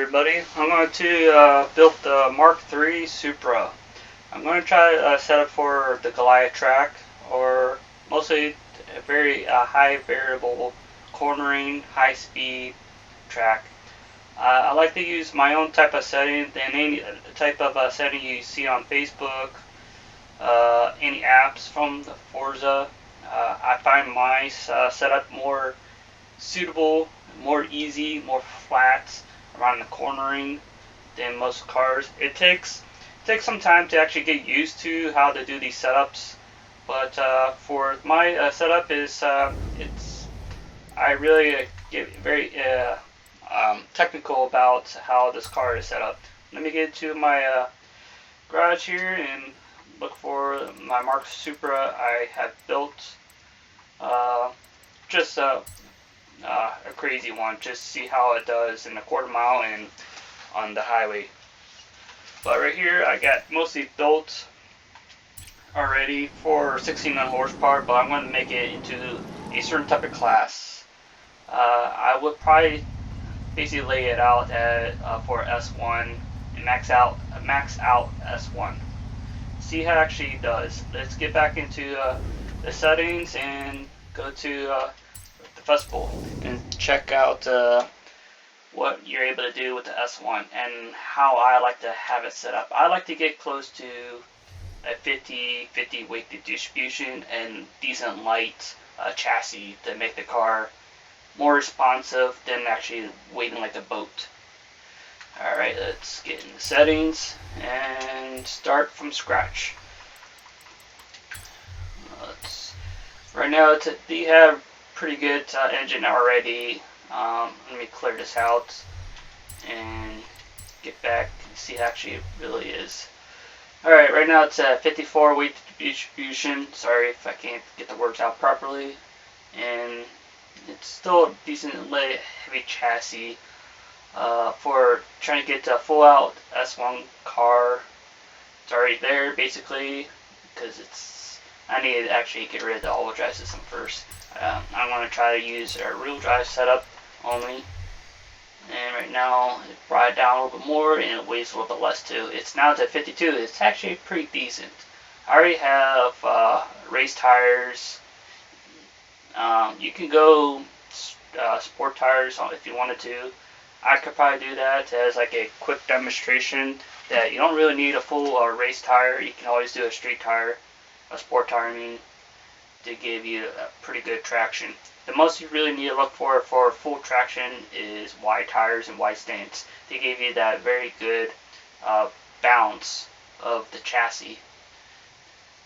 everybody. I'm going to build the Mark 3 Supra. I'm going to try a setup for the Goliath track, or mostly a very high variable cornering, high speed track. I like to use my own type of setting than any type of setting you see on Facebook, any apps from the Forza. I find my setup more suitable, more easy, more flat around the cornering than most cars. It takes some time to actually get used to how to do these setups, but for my setup is it's I really get very technical about how this car is set up. Let me get to my garage here and look for my Mark Supra I have built. Just a crazy one, just see how it does in a quarter mile and on the highway. But right here I got mostly built already for 1600 horsepower, but I'm going to make it into a certain type of class. I would probably basically lay it out at for S1 and max out S1. See how it actually does. Let's get back into the settings and go to the festival and check out what you're able to do with the S1 and how I like to have it set up. I like to get close to a 50-50 weight distribution and decent light chassis to make the car more responsive than actually weighting like a boat. Alright, let's get in the settings and start from scratch. Right now they have pretty good engine already. Let me clear this out and get back and see how actually it really is. Alright, right now it's at 54 weight distribution. Sorry if I can't get the words out properly. And it's still a decently heavy chassis for trying to get a full out S1 car. It's already there basically, because I need to actually get rid of the all-wheel drive system first. I'm going to try to use a rear-wheel drive setup only. And right now it brought it down a little bit more and it weighs a little bit less too. It's now to 52. It's actually pretty decent. I already have race tires. You can go sport tires if you wanted to. I could probably do that as like a quick demonstration that you don't really need a full race tire. You can always do a street tire, a sport tire I mean, to give you a pretty good traction. The most you really need to look for full traction is wide tires and wide stance. They give you that very good balance of the chassis,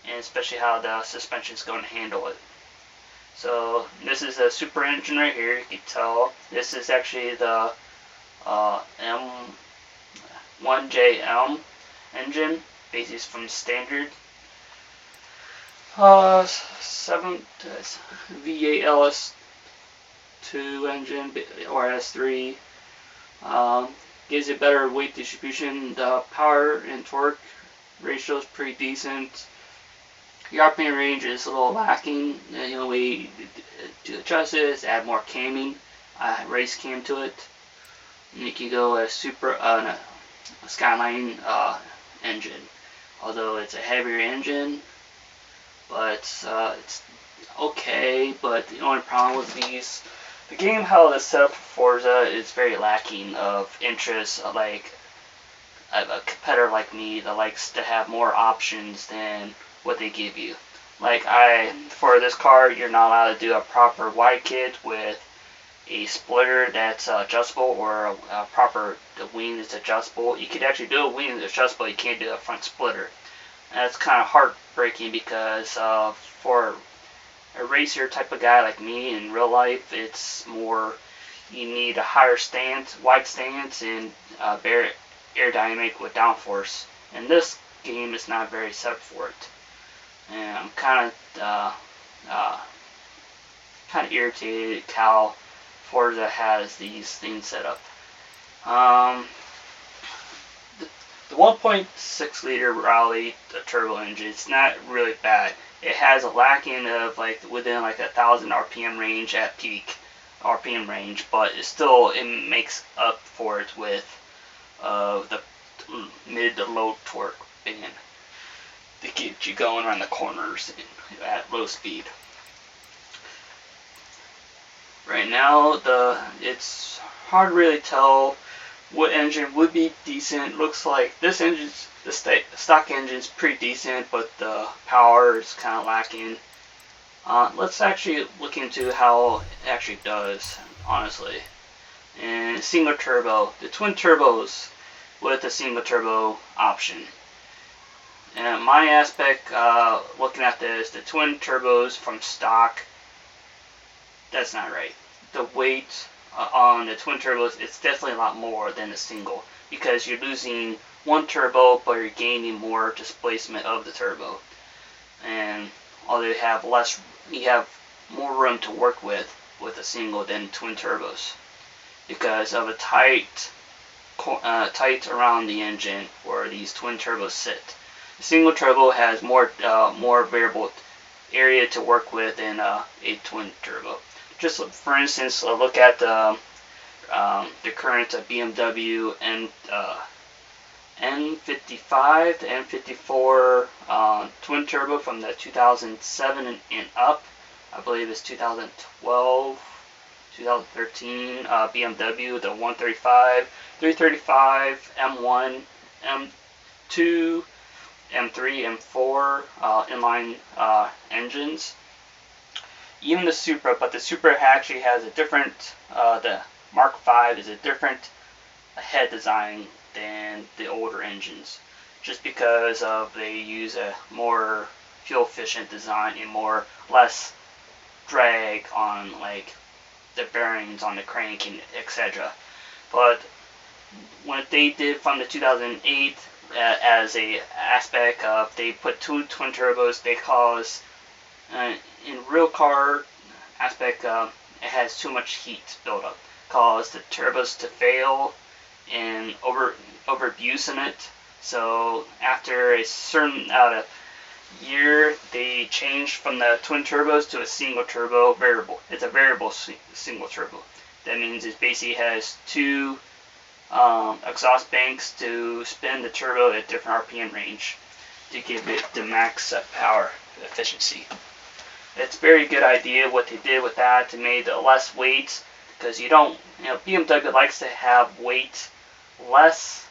and especially how the suspension is going to handle it. So this is a super engine right here. You can tell this is actually the M1JM engine, basically from standard 7 VALS2 engine or S3. Gives you better weight distribution. The power and torque ratio is pretty decent. Your RPM range is a little lacking. The only way to adjust it is add more camming, race cam to it. And you can go a Skyline engine, although it's a heavier engine, but it's okay. But the only problem with the game how it's set up for Forza is very lacking of interest. Like a competitor like me that likes to have more options than what they give you. Like for this car, you're not allowed to do a proper wide kit with a splitter that's adjustable, or a proper wing that's adjustable. You could actually do a wing that's adjustable, you can't do a front splitter. And that's kind of heartbreaking because for a racer type of guy like me in real life, it's more you need a higher stance, wide stance, and aerodynamic with downforce. And this game is not very set up for it. And I'm kind of irritated how Forza has these things set up. The 1.6 liter Raleigh turbo engine, it's not really bad. It has a lacking of like within like 1,000 RPM range at peak RPM range, but it makes up for it with of the mid to low torque band to get you going around the corners at low speed. Right now, it's hard to really tell what engine would be decent. Looks like this engine's the stock engine's pretty decent, but the power is kind of lacking. Let's actually look into how it actually does, honestly. And single turbo, the twin turbos with the single turbo option. And my aspect, looking at this, the twin turbos from stock, that's not right. The weight on the twin turbos, it's definitely a lot more than the single, because you're losing one turbo, but you're gaining more displacement of the turbo. And although you have more room to work with a single than twin turbos, because of a tight around the engine where these twin turbos sit. The single turbo has more variable area to work with than a twin turbo. Just for instance, look at the current BMW N55 to N54 twin turbo from the 2007 and up. I believe it's 2012, 2013 BMW, the 135, 335, M1, M2, M3, M4 inline engines. Even the Supra, but the Supra actually has a different, the Mark V is a different head design than the older engines, just because they use a more fuel efficient design and less drag on like the bearings on the crank and etc. But what they did from the 2008 as a aspect of, they put two twin turbos. They cause in real car aspect, it has too much heat buildup, cause the turbos to fail and over abuse in it. So after a certain year, they changed from the twin turbos to a single turbo variable. It's a variable single turbo. That means it basically has two exhaust banks to spin the turbo at different RPM range to give it the max power efficiency. It's a very good idea what they did with that. It made less weight, because BMW likes to have weight less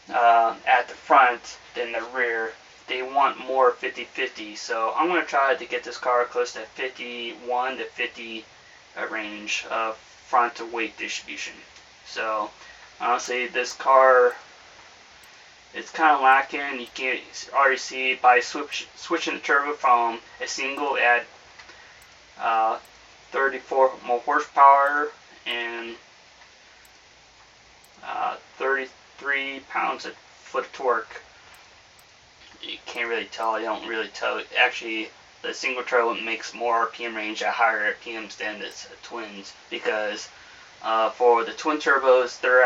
at the front than the rear. They want more 50-50. So I'm going to try to get this car close to 51 to 50 range of front to weight distribution. So honestly, this car, it's kind of lacking. You can already see by switching the turbo from a single at 34 more horsepower and 33 pounds of foot of torque. You can't really tell. You don't really tell. Actually, the single turbo makes more RPM range at higher RPMs than the twins, because for the twin turbos, they're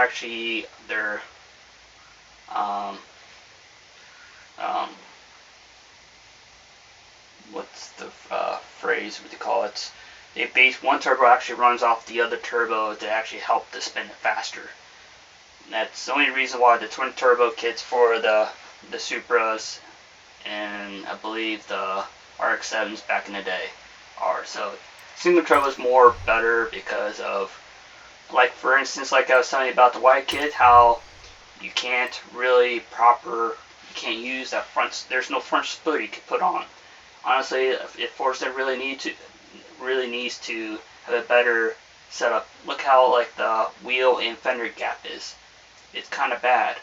what's the phrase? What do you call it? One turbo actually runs off the other turbo to actually help to spin it faster. And that's the only reason why the twin turbo kits for the Supras and I believe the RX-7s back in the day are. So single turbo is more better because of, like for instance, like I was telling you about the white kit, how you can't use that front. There's no front splitter you can put on. Honestly, if Forza really needs to have a better setup, look how like the wheel and fender gap is. It's kind of bad,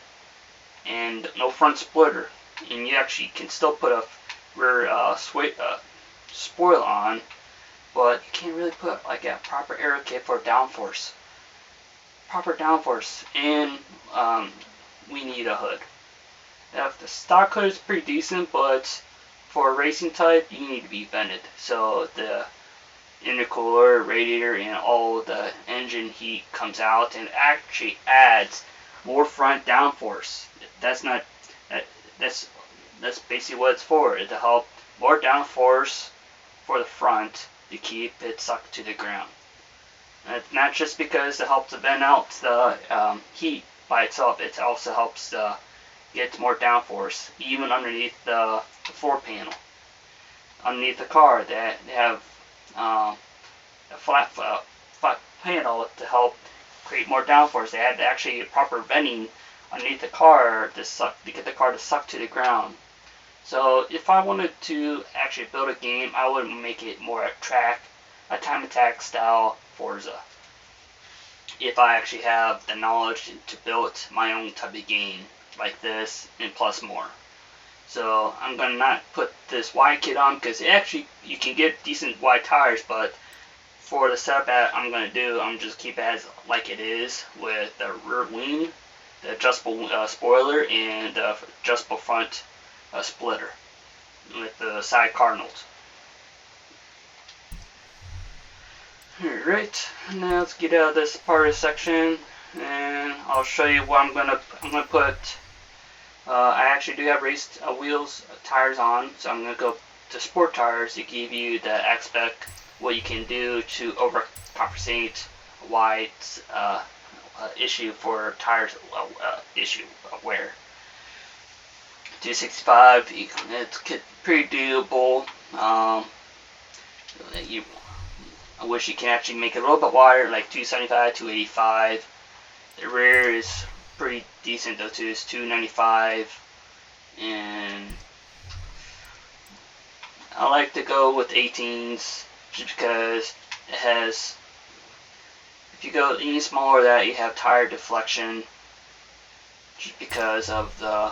and no front splitter, and you actually can still put a rear spoiler on, but you can't really put like a proper aero kit for downforce. And we need a hood. The stock hood is pretty decent, but for a racing type, you need to be vented. So the intercooler, radiator, and all the engine heat comes out and actually adds more front downforce. That's basically what it's for. To help more downforce for the front to keep it sucked to the ground. And it's not just because it helps to vent out the heat, by itself, it also helps get more downforce, even underneath the floor panel. Underneath the car, they have a flat panel to help create more downforce. They had actually proper venting underneath the car to get the car to suck to the ground. So if I wanted to actually build a game, I would make it more a time attack style Forza. If I actually have the knowledge to build my own type of game like this and plus more. So I'm gonna not put this wide kit on because actually you can get decent wide tires, but for the setup that I'm gonna do, I'm just keep it as like it is with the rear wing, the adjustable spoiler, and the adjustable front splitter with the side cardinals. Alright, now let's get out of this part of the section, and I'll show you what I'm gonna put. I actually do have race wheels, tires on, so I'm gonna go to sport tires to give you the aspect what you can do to overcompensate a wide issue for tires issue of wear. 265, it's pretty doable. I wish you can actually make it a little bit wider, like 275, 285. The rear is pretty decent though too. It's 295, and I like to go with 18s just because it has. If you go any smaller than that, you have tire deflection just because of the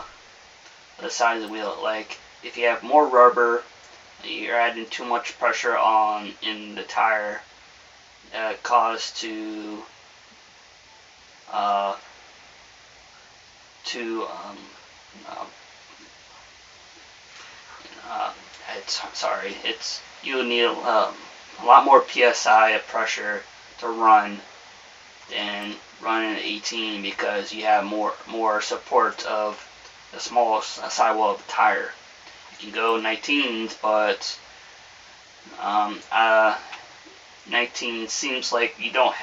size of the wheel. Like if you have more rubber, you're adding too much pressure in the tire. Cause to you need a lot more psi of pressure to run than running at 18 because you have more support of the smallest sidewall of the tire. You can go 19s, but 19 seems like you don't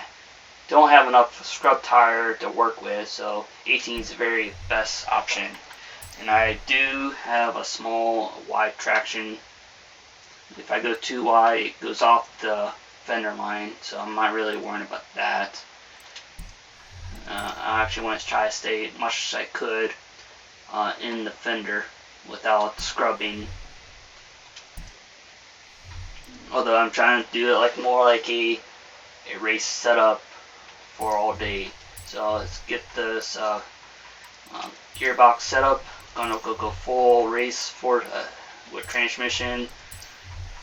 have enough scrub tire to work with, so 18 is the very best option. And I do have a small wide traction. If I go too wide, it goes off the fender line, so I'm not really worried about that. I actually want to try to stay as much as I could in the fender without scrubbing. Although I'm trying to do it more like a race setup for all day. So let's get this gearbox setup. Gonna go full race for with transmission,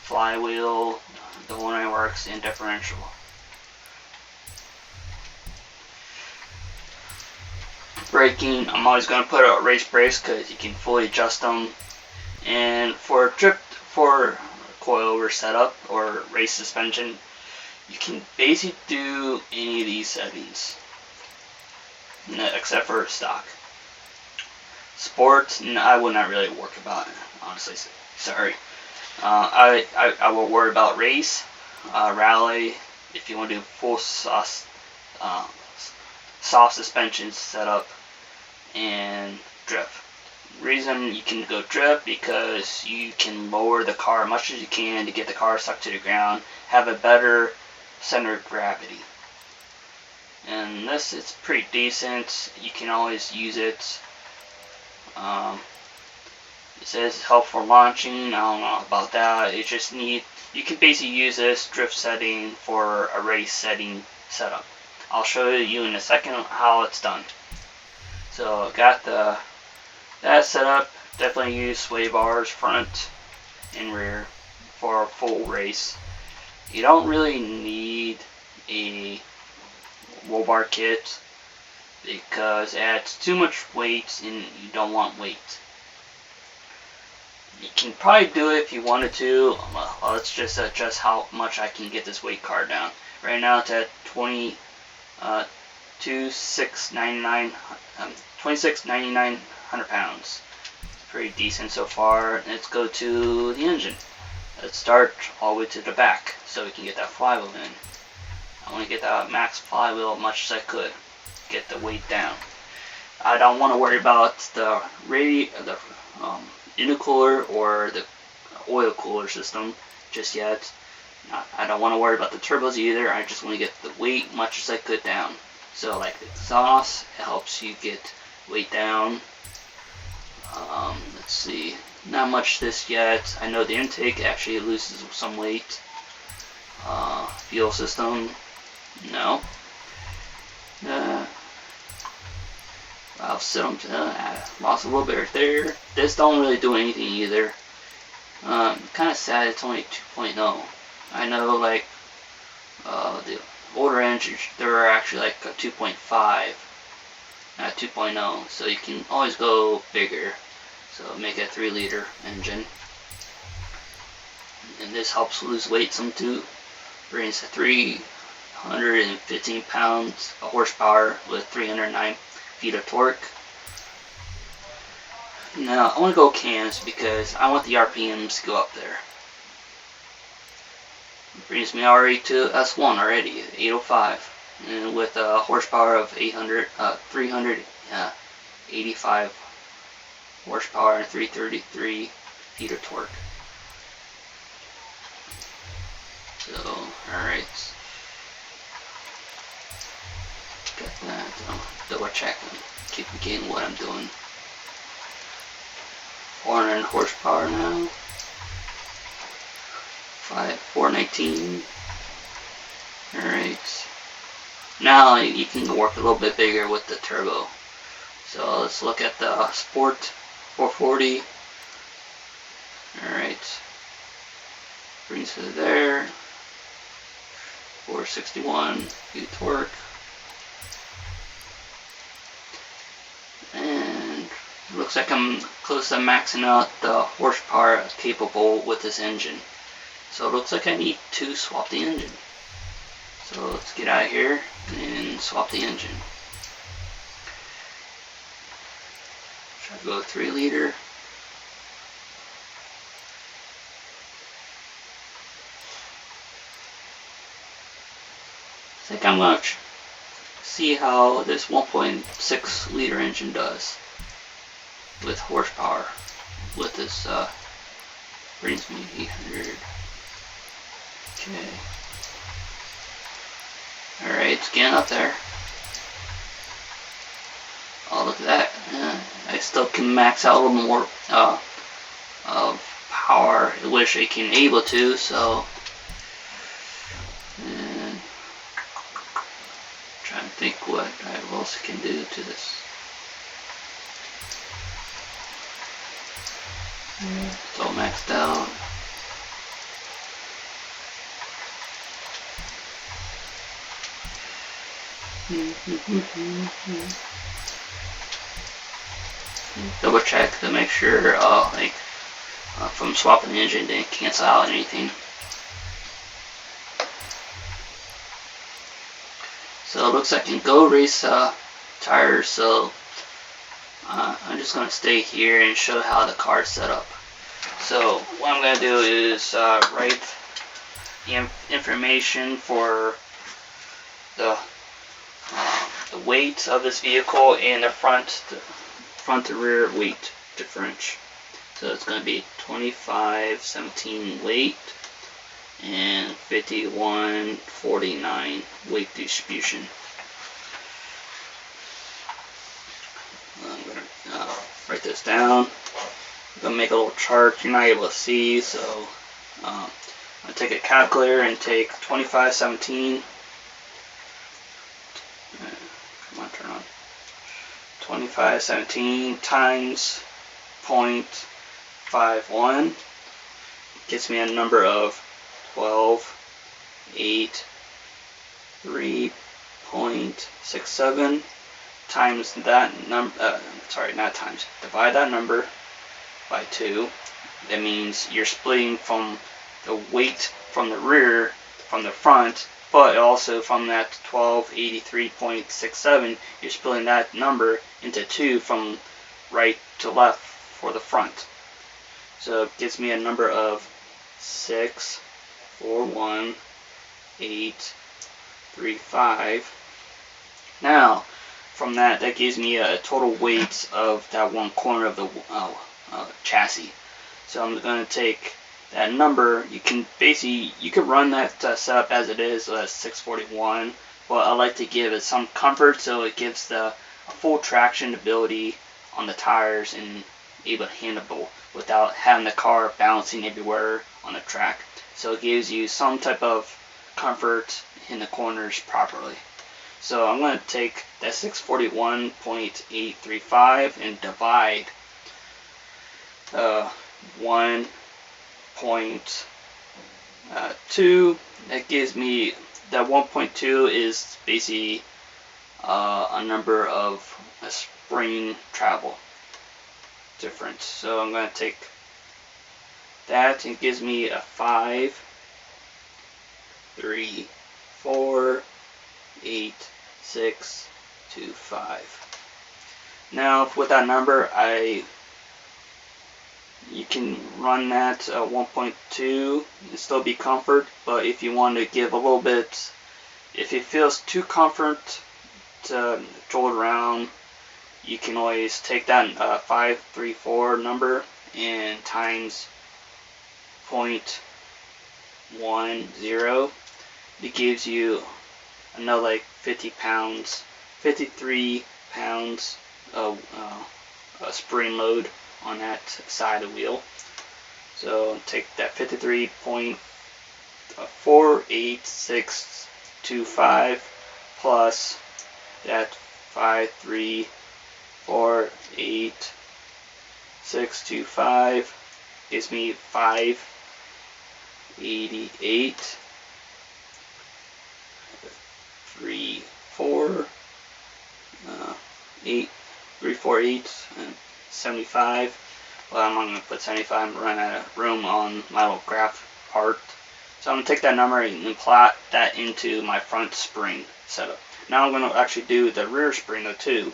flywheel, the one works, and differential. Braking, I'm always gonna put out race brakes because you can fully adjust them. And for coilover setup or race suspension, you can basically do any of these settings except for stock. Sport, I would not really worry about it, honestly. Sorry. I will worry about race, rally, if you want to do full soft suspension setup, and drift. Reason you can go drift because you can lower the car as much as you can to get the car stuck to the ground, have a better center of gravity. And this is pretty decent. You can always use it. It says help for launching. I don't know about that. You can basically use this drift setting for a race setting setup. I'll show you in a second how it's done. So got that set up. Definitely use sway bars front and rear for a full race. You don't really need a roll bar kit because it adds too much weight and you don't want weight. You can probably do it if you wanted to. Let's just adjust how much I can get this weight car down. Right now it's at 2699 100 pounds. Pretty decent so far. Let's go to the engine. Let's start all the way to the back so we can get that flywheel in. I want to get that max flywheel as much as I could. Get the weight down. I don't want to worry about the intercooler or the oil cooler system just yet. I don't want to worry about the turbos either. I just want to get the weight much as I could down. So like the exhaust, it helps you get weight down. Let's see, not much this yet. I know the intake actually loses some weight. Fuel system, no. Valve system, lost a little bit right there. This don't really do anything either. Kind of sad it's only 2.0. I know like the older engines, they were actually like a 2.5, not 2.0. So you can always go bigger. So make it a 3-liter engine. And this helps lose weight some too. Brings 315 pounds of horsepower with 309 feet of torque. Now I want to go cams because I want the RPMs to go up there. It brings me already to S1 already, 805, and with a horsepower of 385 horsepower and 333 feet of torque. So, alright. Got that. Double check and keep getting what I'm doing. 400 horsepower now. 419. Alright. Now you can work a little bit bigger with the turbo. So let's look at the Sport 440. Alright. Brings it there. 461 feet torque. And it looks like I'm close to maxing out the horsepower capable with this engine. So it looks like I need to swap the engine. So let's get out of here and swap the engine. Try to go 3-liter. I think I'm going to see how this 1.6-liter engine does with horsepower. With this, brings me 800. Okay. Alright, it's getting up there. Oh, look at that. I still can max out a little more of power. I wish I can able to, so. Trying to think what else I can do to this. It's all maxed out. Double check to make sure from swapping the engine didn't cancel out anything. So it looks like I can go race tires, so I'm just going to stay here and show how the car is set up. So what I'm going to do is write the information for the weight of this vehicle and the front to rear weight differential. So it's going to be 2517 weight and 5149 weight distribution. I'm going to write this down. I'm going to make a little chart you're not able to see, so I'm going to take a calculator and take 2517. Come on, turn on. 2517 times 0.51 gets me a number of 1283.67 times that number. Divide that number by 2. That means you're splitting from the weight from the rear from the front, but also from that 1283.67, you're splitting that number into 2 from right to left for the front. So it gives me a number of 641,835. Now, from that, that gives me a total weight of that one corner of the chassis. So I'm going to take that number. You can run that setup as it is, so that's 641. But I like to give it some comfort, so it gives the full traction ability on the tires and able to handle without having the car bouncing everywhere on the track. So it gives you some type of comfort in the corners properly. So I'm going to take that 641.835 and divide 1.2. That gives me that 1.2 is basically a number of a spring travel difference. So I'm going to take that, and it gives me a 5, 3, 4, 8, 6, 2, 5. Now with that number, you can run that 1.2 and still be comfort, but if you want to give a little bit, if it feels too comfort to roll around, you can always take that 534 number and times 0.10. It gives you another like 53 pounds of spring load on that side of the wheel. So take that 53.48625 plus that 5348625 gives me 588. 348 and 75. Well, I'm not going to put 75. I'm running out of room on my little graph part. So I'm going to take that number and plot that into my front spring setup. Now I'm going to actually do the rear spring though too.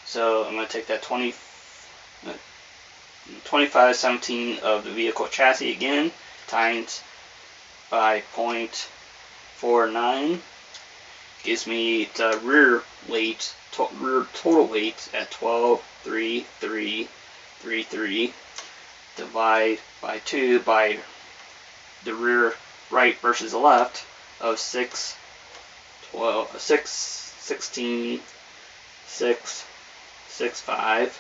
So I'm going to take that 2517 of the vehicle chassis again times by 0.49. Gives me the rear weight, rear total weight at 12,333. Divide by 2 by the rear right versus the left of 6, 12, 6, 16, 6, 6, 5.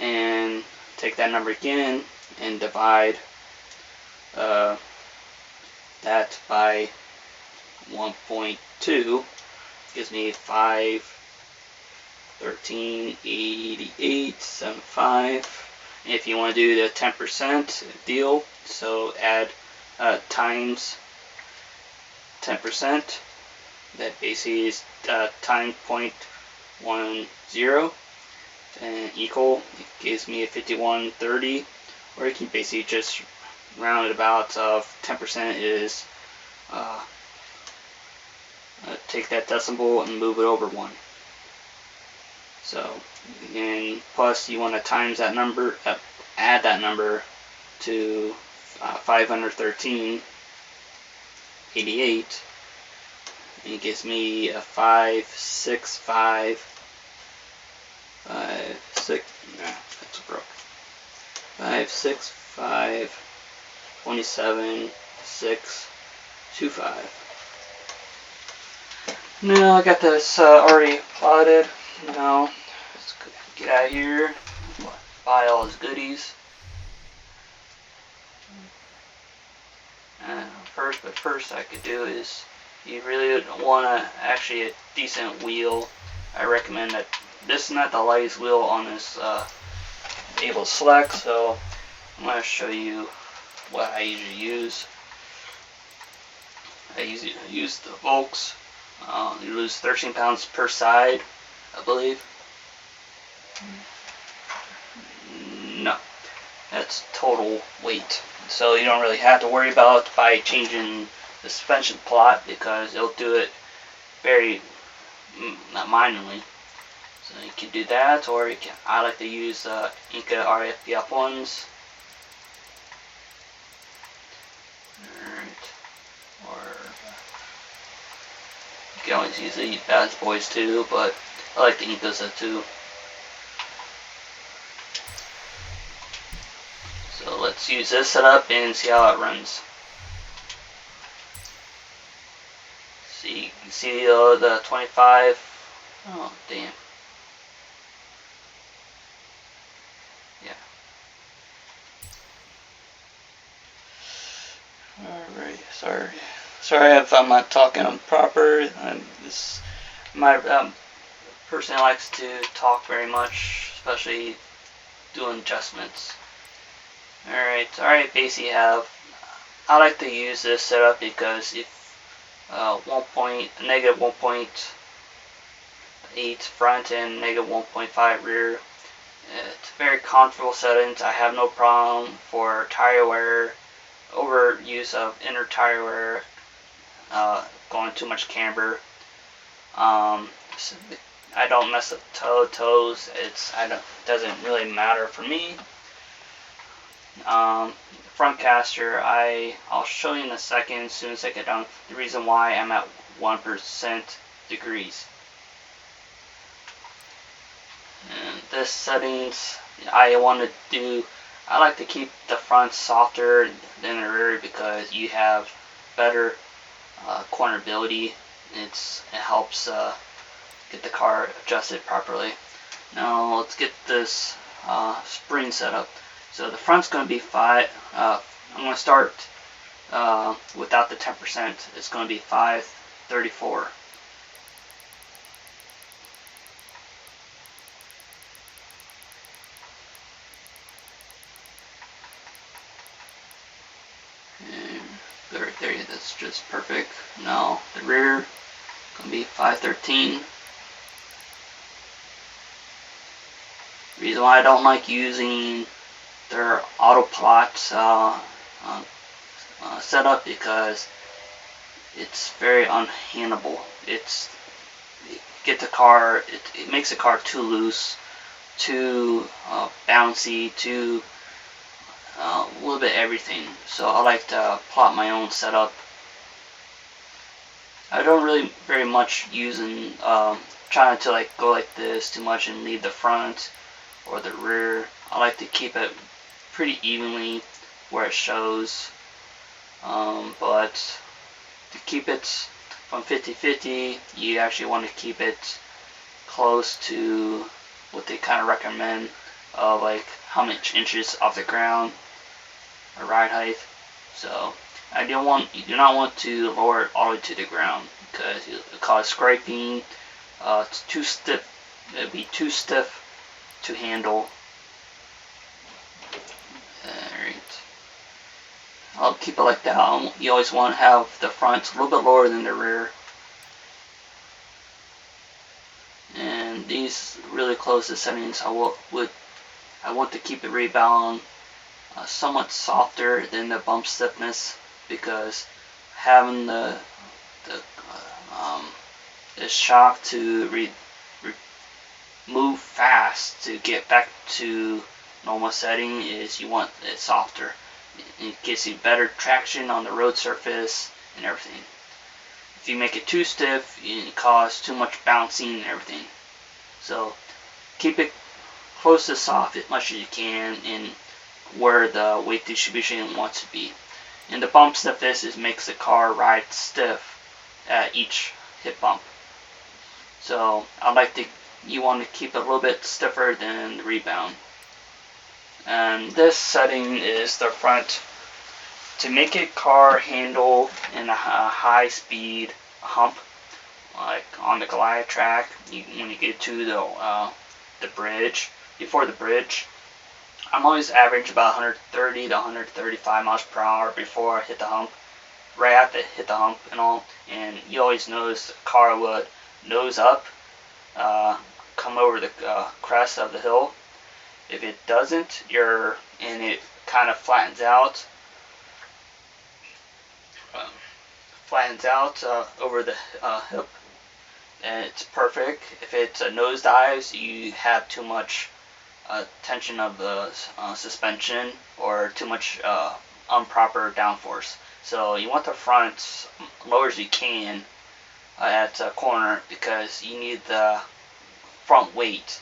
And take that number again and divide that by 1.2 gives me 513.8875. And if you want to do the 10% deal, so add times 10%. That basically is times 0.10 and equal. It gives me a 5130, or you can basically just round it about of 10% is take that decimal and move it over 1. So, and plus you want to times that number, add that number to 513.88, and it gives me a 565. 27.625. Now I got this already plotted. Now let's get out of here, buy all his goodies. First I could do is, you really want actually a decent wheel. I recommend that this is not the lightest wheel on this able to select, so I'm going to show you what I usually use. I usually use the Volks. You lose 13 pounds per side, I believe. No, that's total weight. So you don't really have to worry about by changing the suspension plot, because it'll do it very not minorly. So you can do that, or you can. I like to use mk3 RFPF ones. Or You can always use the bad boys too, but I like the Incosa too. So let's use this setup and see how it runs. See, you see the 25. Oh damn. Yeah. Alright, sorry if I'm not talking proper. My person likes to talk very much, especially doing adjustments. Alright, basically I like to use this setup because if negative 1.8 front and negative 1.5 rear, it's very comfortable settings. I have no problem for tire wear, overuse of inner tire wear, going too much camber. So I don't mess up toes. Doesn't really matter for me. Front caster, I'll show you in a second as soon as I get done the reason why I'm at 1% degrees. And this settings I like to keep the front softer than the rear because you have better cornerability. It helps get the car adjusted properly. Now let's get this spring set up. So the front's going to be 5. I'm going to start without the 10%. It's going to be 534. There, that's just perfect. Now the rear going to be 513. The reason why I don't like using their auto plot setup because it's very unhandleable. It makes the car too loose, too bouncy, too a little bit everything. So I like to plot my own setup. I don't really very much using trying to like go like this too much and leave the front or the rear. I like to keep it pretty evenly where it shows, but to keep it from 50-50, you actually want to keep it close to what they kind of recommend of like how many inches off the ground or ride height. So you do not want to lower it all the way to the ground because it'll cause scraping. It's too stiff. It'll be too stiff to handle. Alright. I'll keep it like that. You always want to have the front a little bit lower than the rear. And these really close to settings, I want to keep the rebound somewhat softer than the bump stiffness because having the shock to move fast to get back to normal setting is you want it softer. It gives you better traction on the road surface and everything. If you make it too stiff, it causes too much bouncing and everything. So keep it close to soft as much as you can and where the weight distribution wants to be. And the bump stiffness makes the car ride stiff at each hit bump. So you want to keep it a little bit stiffer than the rebound. And this setting is the front to make a car handle in a high speed hump, like on the glide track. When you get to the bridge, before the bridge, I'm always average about 130 to 135 miles per hour before I hit the hump. Right after I hit the hump and all, and you always notice the car would nose up, come over the crest of the hill. If it doesn't, and it kind of flattens out over the hip, and it's perfect. If it nosedives, you have too much tension of the suspension or too much improper downforce. So you want the front lower as you can at corner, because you need the front weight,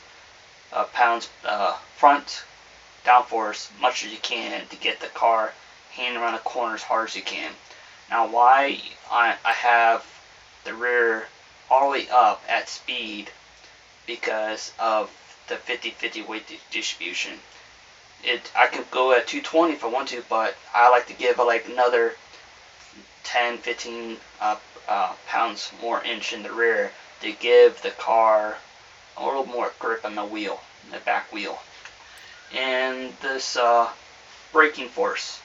pounds, front downforce much as you can to get the car hanging around the corner as hard as you can. Now, why I have the rear all the way up at speed, because of the 50-50 weight distribution. I could go at 220 if I want to, but I like to give like another 10-15 pounds more inch in the rear to give the car a little more grip on the wheel, the back wheel. And this braking force.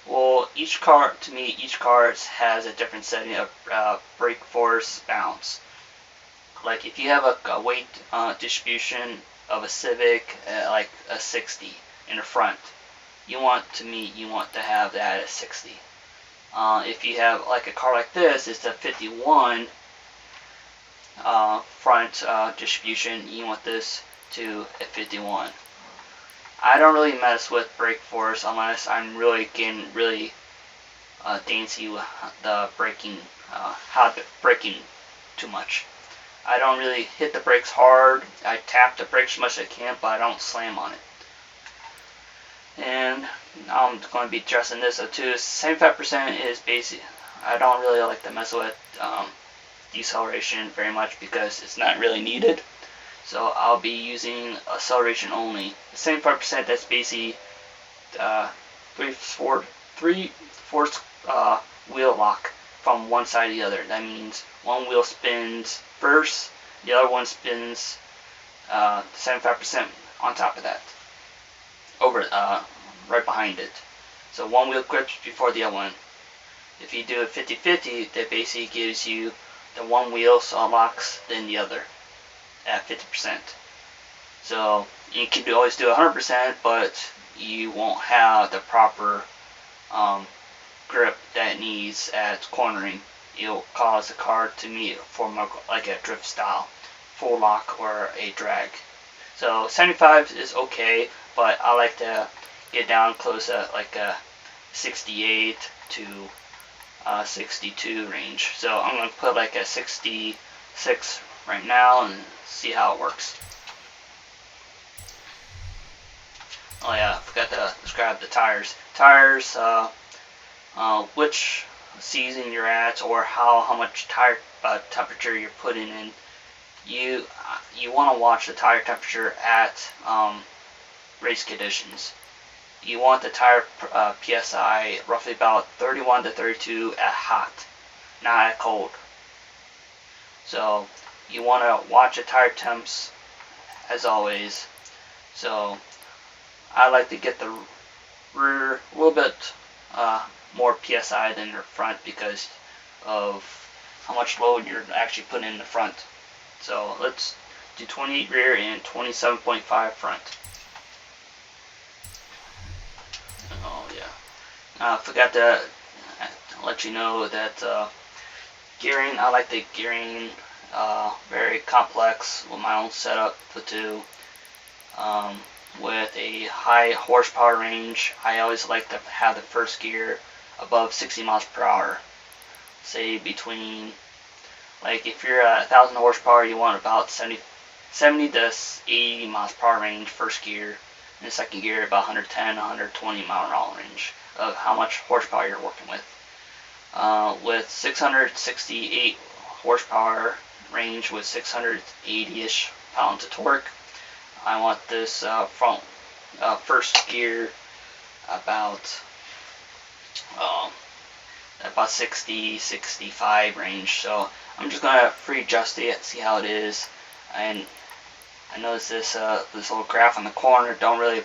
Well, each car has a different setting of brake force balance. Like if you have a weight distribution of a Civic like a 60 in the front, you want to have that at 60. If you have like a car like this, it's a 51 front distribution, you want this to a 51. I don't really mess with brake force unless I'm really getting really dainty with the braking, braking too much. I don't really hit the brakes hard. I tap the brakes as much as I can, but I don't slam on it. And I'm going to be addressing this too. 75% is basic. I don't really like to mess with deceleration very much because it's not really needed. So I'll be using acceleration only. 75%, that's basically 3/4 wheel lock from one side to the other. That means one wheel spins first, the other one spins 75% on top of that, over right behind it. So one wheel grips before the other one. If you do a 50-50, that basically gives you the one wheel locks then the other at 50%. So you can always do 100%, but you won't have the proper grip that it needs at cornering. It'll cause the car to form like a drift style, full lock or a drag. So 75 is okay, but I like to get down close at like a 68 to 62 range. So I'm going to put like a 66 right now and see how it works. Oh yeah, I forgot to describe the tires. Tires, which season you're at or how much tire temperature you're putting in. You want to watch the tire temperature at race conditions. You want the tire PSI roughly about 31 to 32 at hot, not at cold. So you want to watch the tire temps as always. So I like to get the rear a little bit more PSI than the front because of how much load you're actually putting in the front. So let's do 28 rear and 27.5 front. Oh yeah. I forgot to let you know that gearing, I like the gearing very complex with my own setup to with a high horsepower range. I always like to have the first gear above 60 miles per hour. Say between, like if you're at 1,000 horsepower, you want about 70 to 80 miles per hour range first gear, and the second gear about 110 120 mile an hour range of how much horsepower you're working with. With 668 horsepower range with 680-ish pounds of torque, I want this front first gear about 60, 65 range. So I'm just gonna free adjust it, see how it is. And I notice this little graph on the corner don't really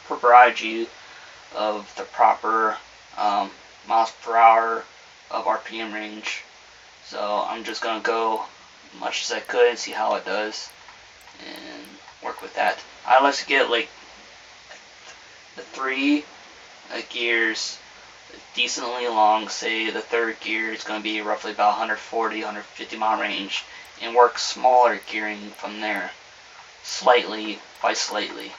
provide you of the proper miles per hour of RPM range. So I'm just gonna go as much as I could and see how it does and work with that. I like to get like the three gears decently long. Say the third gear is going to be roughly about 140 150 mile range, and work smaller gearing from there, slightly by slightly.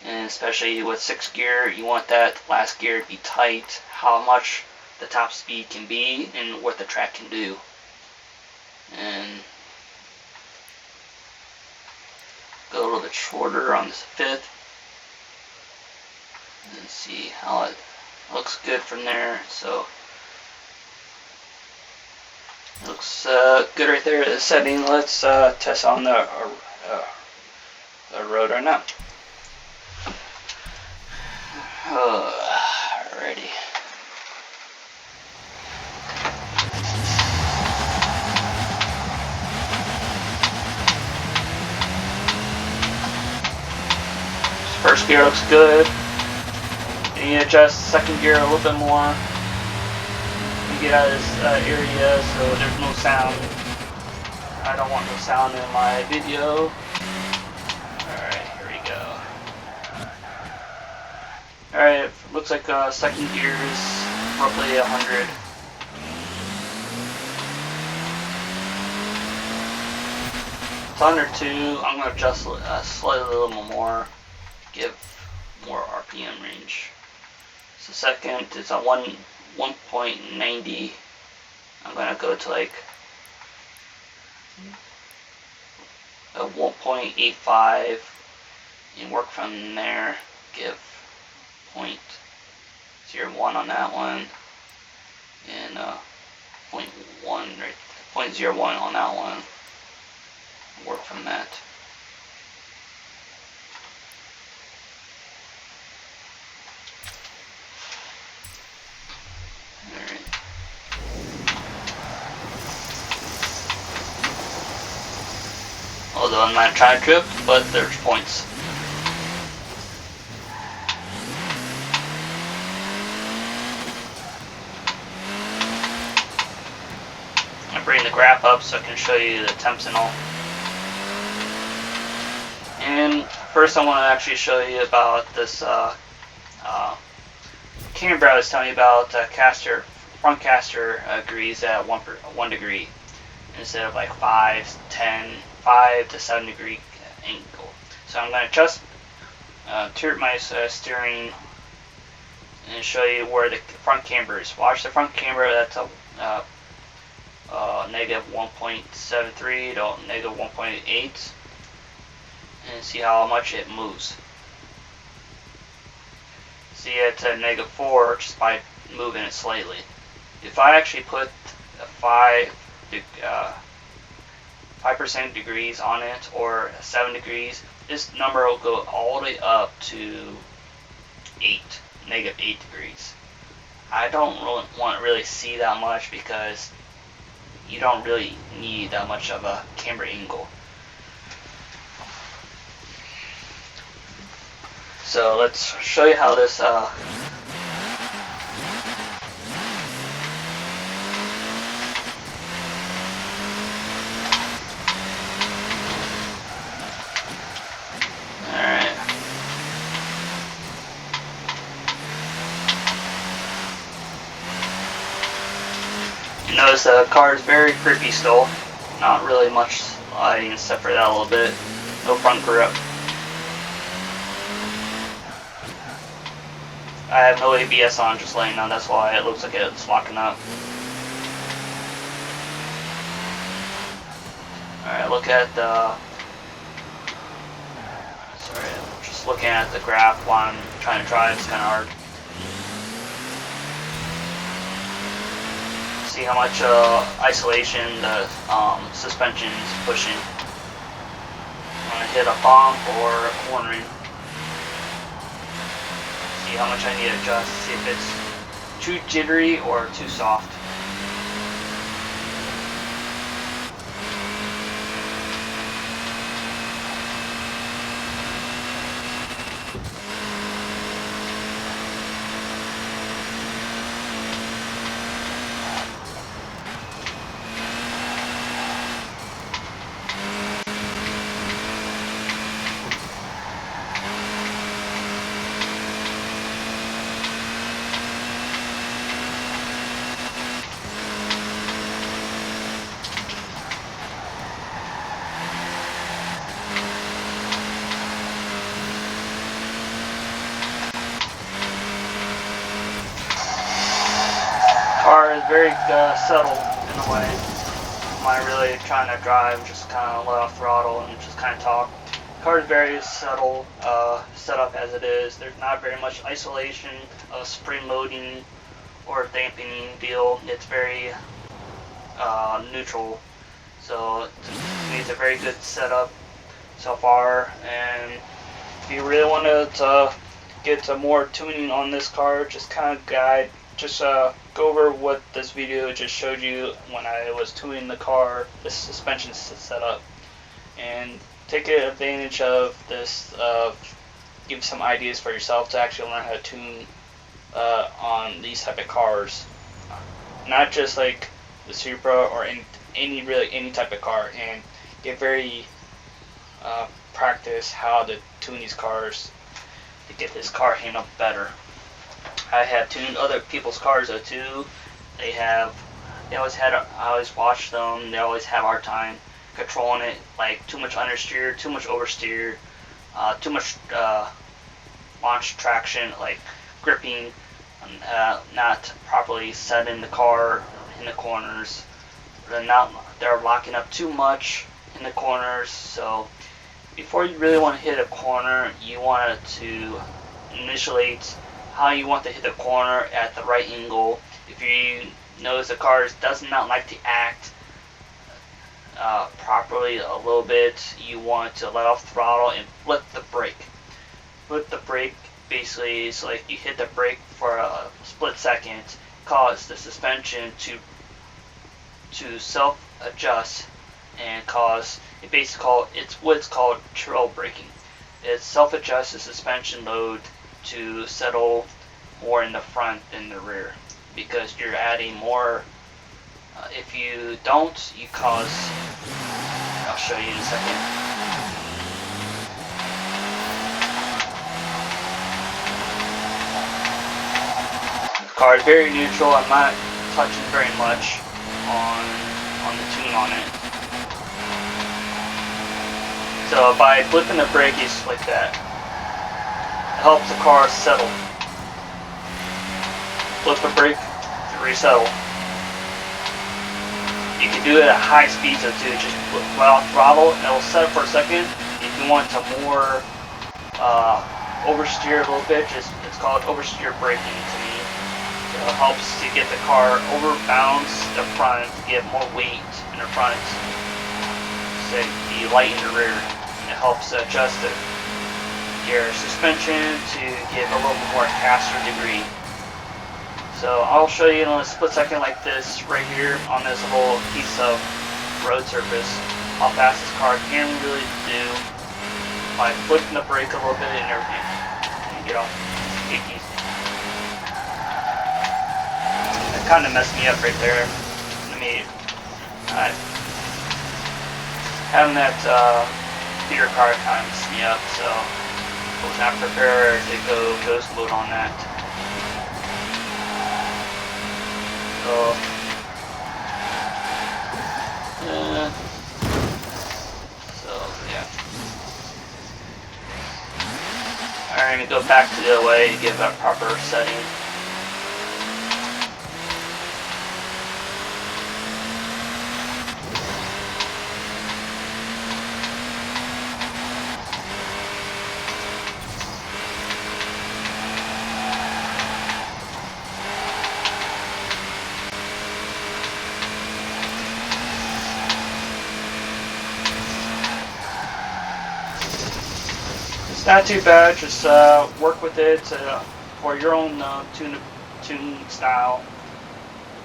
And especially with 6th gear, you want that last gear to be tight. How much the top speed can be and what the track can do. And go a little bit shorter on this fifth and see how it looks good from there. So it looks good right there, the setting. Let's test on the rotor now. Alrighty. First gear looks good. And you adjust second gear a little bit more. You get out of this area so there's no sound. I don't want no sound in my video. Alright, here we go. Alright, looks like second gear is roughly 100. It's under 2. I'm going to adjust slightly a little more. Give more RPM range. So second, it's on 1.90. I'm gonna go to like a 1.85 and work from there. Give 0.01 on that one and 0.1 right, 0.01 on that one. Work from that. Although I'm not trying to trip, but there's points. I bring the graph up so I can show you the temps and all. And first I want to actually show you about this camber I was telling you about. Caster, front caster agrees at 1 degree instead of like 5 to 7 degree angle. So I'm going to just tilt my steering and show you where the front camber is. Watch the front camber. That's a negative 1.73 to negative 1.8, and see how much it moves. See, it's at negative 4 just by moving it slightly. If I actually put a 5% degrees on it or 7 degrees, this number will go all the way up to negative 8 degrees. I don't want to really see that much because you don't really need that much of a camber angle. So let's show you how this you notice the car is very grippy still. Not really much sliding except for that a little bit. No front grip. I have no ABS on, just laying down. That's why it looks like it's locking up. Alright, look at the... Sorry, I'm just looking at the graph while I'm trying to drive. It's kind of hard. See how much isolation the suspension is pushing. I'm going to hit a bump or a cornering. See how much I need to adjust. See if it's too jittery or too soft. very subtle in a way. Am I really trying to drive, just kind of let off throttle and just kind of talk? The car is very subtle setup as it is. There's not very much isolation, spring loading, or dampening deal. It's very neutral. So to me, it's a very good setup so far. And if you really want to get more tuning on this car, just kind of go over what this video just showed you when I was tuning the car, the suspension setup, and take advantage of this. Give some ideas for yourself to actually learn how to tune on these type of cars, not just like the Supra or any type of car, and get very practice how to tune these cars to get this car handled better. I have tuned other people's cars though too. I always watch them. They always have a hard time controlling it. Like too much understeer, too much oversteer, too much launch traction, like gripping, not properly setting the car in the corners. They're locking up too much in the corners. So before you really want to hit a corner, you want to initiate how you want to hit the corner at the right angle. If you notice the car does not like to act properly a little bit, you want to let off throttle and flip the brake. Flip the brake basically is like you hit the brake for a split second, cause the suspension to self-adjust and cause it's what's called trail braking. It self-adjusts the suspension load to settle more in the front than the rear, because you're adding more. If you don't, you cause. I'll show you in a second. The car is very neutral. I'm not touching very much on the tune on it. So by flipping the brake just like that, it helps the car settle. Flip the brake to resettle. You can do it at high speeds though too. Just let off throttle and it will set for a second. If you want to more oversteer a little bit, it's called oversteer braking to me. It helps to get the car overbounce the front, to get more weight in the front, so be light in the rear. It helps adjust your suspension to give a little more faster degree. So I'll show you in a split second like this right here on this little piece of road surface how fast this car can really do by flipping the brake a little bit and everything. And get off. It kind of messed me up right there. Having that feeder car kind of messed me up, so I was not prepared to go ghost mode on that. So, yeah. Alright, I'm going to go back to the other way to give a proper setting. It's not too bad, just work with it for your own tune style.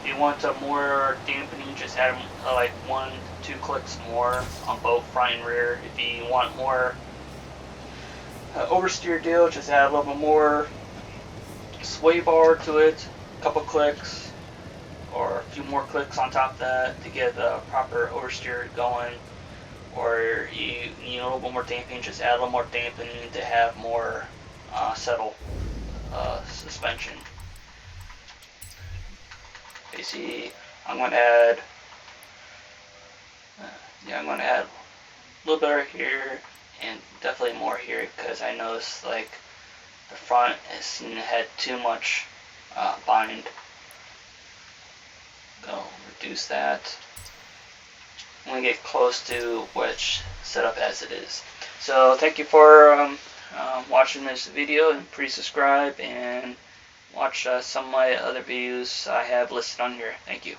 If you want more dampening, just add like 1-2 clicks more on both front and rear. If you want more oversteer deal, just add a little bit more sway bar to it, a couple clicks, or a few more clicks on top of that to get the proper oversteer going. Or you need a little bit more dampening, just add a little more dampening to have more settled suspension. Basically, I'm going to add a little bit right here and definitely more here, because I noticed like the front had too much bind. reduce that when we get close to which setup as it is. So thank you for watching this video, and please subscribe and watch some of my other videos I have listed on here. Thank you.